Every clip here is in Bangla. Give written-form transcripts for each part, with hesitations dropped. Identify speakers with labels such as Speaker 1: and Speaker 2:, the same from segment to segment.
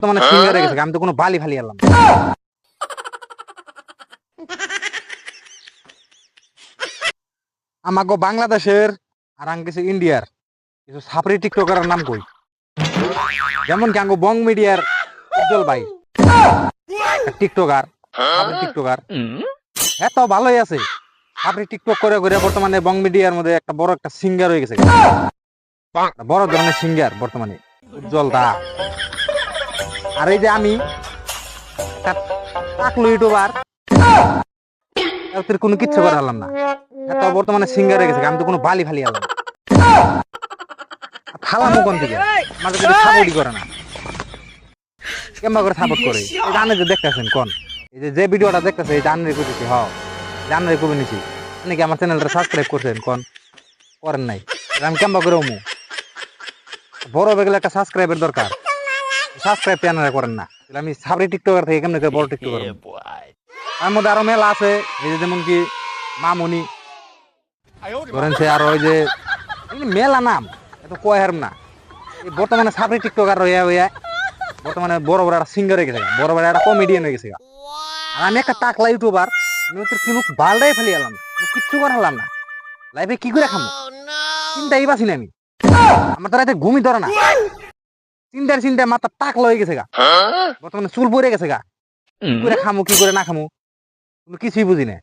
Speaker 1: তো মানে সিঙ্গার হয়ে গেছে, আমি তো কোনো বালি ফালি আনলাম না। আমাকে বাংলাদেশের আর আং কিছু ইন্ডিয়ার কিছু ছাপড়ি টিকটকারের নাম কই, যেমন কি আঙ্গো বং মিডিয়ার উজ্জ্বল ভাই টিকটকার, ছাপড়ি টিকটকার। হ্যাঁ তো ভালোই আছে, ছাপড়ি টিকটক করে করে বর্তমানে বং মিডিয়ার মধ্যে একটা বড় একটা সিঙ্গার হয়ে গেছে, বড় ধরনের সিঙ্গার বর্তমানে উজ্জ্বল দা। আর এই যে আমি একটা টাকলু ইউটিউবার, কোনো কিচ্ছু করে হারলাম না, এত বর্তমানে সিঙ্গার হয়ে গেছে, আমি তো কোনো বালি ফালি আনলাম না। ফালামো কোন দিকে, আমাদের কিন্তু সাপোর্টই করে না, কেমন করে সাপোর্ট করে। এই জানে যে দেখতেছেন কোন, এই যে ভিডিওটা দেখতেছে এই জানরে করতেছি, জানরে করে নিছি, নাকি আমার চ্যানেলটা সাবস্ক্রাইব করছেন কোন, করেন নাই, আমি কেমন করে ওমু বড় হয়ে গেলে একটা সাবস্ক্রাইবের দরকার, সাবস্ক্রাইব চ্যানেলে করেন না, আমি সাবরি টিকটকার থেকে কেমন করে বড় টিকটকার। তার মধ্যে আরো মেলা আছে, এই যে যেমন কি মামুনি ধরেন, সে আর ওই যে মেলা নাম এত কয় হারম না, এই বর্তমানে সাবরি টিকটকার হইয়া হইয়া বর্তমানে বড় বড় একটা সিঙ্গার হয়ে গেছে, বড় বড় একটা কমেডিয়ান হয়ে গেছে। আর আমি একটা টাকলা ইউটিউবার, আমি তো কোনো বালটাই ফেলি এলাম না, কিচ্ছু করে হলাম না, লাইফে কি করে খামো চিন্তাই পাচ্ছি না আমি, আমার তো রাতে ঘুমই ধরে না, চিন্তায় মাথা টাকলা হয়ে গেছে গা, বর্তমানে চুল পড়ে গেছে গা, কি করে খামো কি করে না খামো কোনো কিছুই বুঝি না।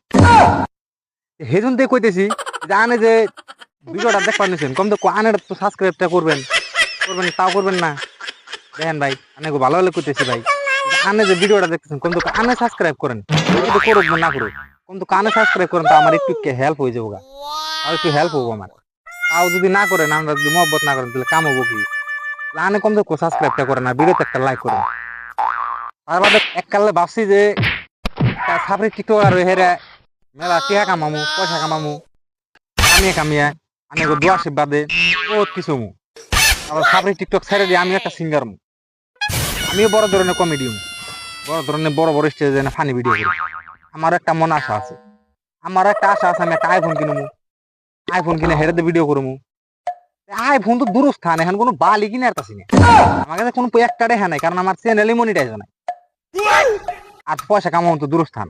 Speaker 1: হেজুন দিয়ে কইতেছি যে আনে যে ভিডিওটা দেখবার নিছেন কম তো আনের তো সাবস্ক্রাইবটা করবেন, তাও করবেন না। দেখেন ভাই অনেক ভালো ভালো করতেছি ভাই, আনে যে ভিডিওটা দেখতেছেন কম তো আনে সাবস্ক্রাইব করেন, কিন্তু করুক না করুক কম তো কানে সাবস্ক্রাইব করেন, তো আমার একটু হেল্প হয়ে যাবো গা, আর একটু হেল্প হবো আমার। তাও যদি না করেন, আমরা যদি মহব্বত না করেন তাহলে কাম হবো কি, আনে কম তো সাবস্ক্রাইবটা করেন আর ভিডিওতে একটা লাইক করেন। তার বাদে এককালে ভাবছি যে সাবরি টিকটকার হেরে মেলা টিহা কামামু, পয়সা কামামু, কামিয়ে আমি দোয়া আশীর্বাদে বহুত কিছু মু, আবার সাবরি টিকটক ছেড়ে দিয়ে আমি একটা সিঙ্গার মু, আমিও বড় ধরনের কমেডি মু, বড় ধরনের বড় বড় স্টেজে ফানি ভিডিও করি। আমার একটা মন আশা আছে, আমি একটা আইফোন কিনবো, আইফোন কিনে হেরে ভিডিও করবো। আইফোন তো দূরস্থান, এখন কোনো বালি কিনে আসতেছি না, আমার কাছে কোনো একটা দেখা নাই, কারণ আমার চ্যানেলই মনিটাইজ নাই, আর পয়সা কামানো তো দূরস্থান।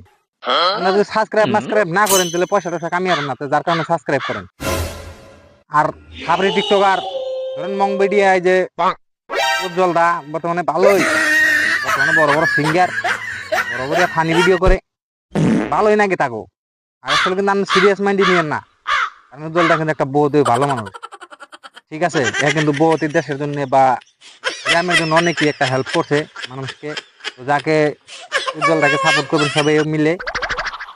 Speaker 1: আপনারা যদি সাবস্ক্রাইব না করেন তাহলে পয়সা টয়সা কামিয়ে না, যার কারণে সাবস্ক্রাইব করেন। আর সাবরি টিকটকার ধরেন মং ভিডিও, এই যে উজ্জ্বল দা বর্তমানে ভালোই, বর্তমানে বড় বড় সিঙ্গার, বড় বড় ফানি ভিডিও করে, ভালোই নাকি থাকো। আর আসলে কিন্তু আমি সিরিয়াস মাইন্ডে নিয়েন না, কারণ উজ্জ্বলটা কিন্তু একটা বহুত ভালো মানুষ, ঠিক আছে, এ কিন্তু বহুত দেশের জন্য বা গ্রামের জন্য অনেকই একটা হেল্প করছে মানুষকে, তো যাকে উজ্জ্বলটাকে সাপোর্ট করবেন সবাই মিলে।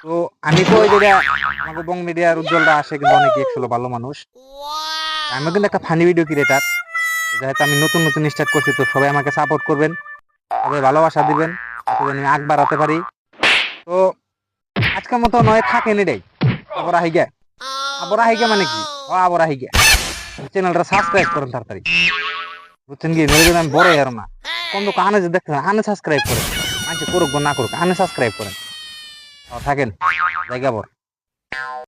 Speaker 1: তো আমি তো ওই যেটা আমাকে বং মিডিয়ার উজ্জ্বলটা আসে কিন্তু অনেকই একচুয়ালি ভালো মানুষ, আমিও কিন্তু একটা ফানি ভিডিও ক্রিয়েটার, যেহেতু আমি নতুন স্টার্ট করছি, তো সবাই আমাকে সাপোর্ট করবেন, সবাই ভালোবাসা দিবেন, আমি আগ বাড়াতে পারি। তো আজকের মতো নয় থাকেন এটাই, আবার আহিগে মানে কি, আবার আহিগে চ্যানেলটা সাবস্ক্রাইব করেন তাড়াতাড়ি, বুঝছেন কি, নইলে আমি বড় আর না, কম তো আনে যে দেখতেছেন আনে সাবস্ক্রাইব করেন, মানুষ করুক বা না করুক আনে সাবস্ক্রাইব করেন, থাকেন জায়গা বর।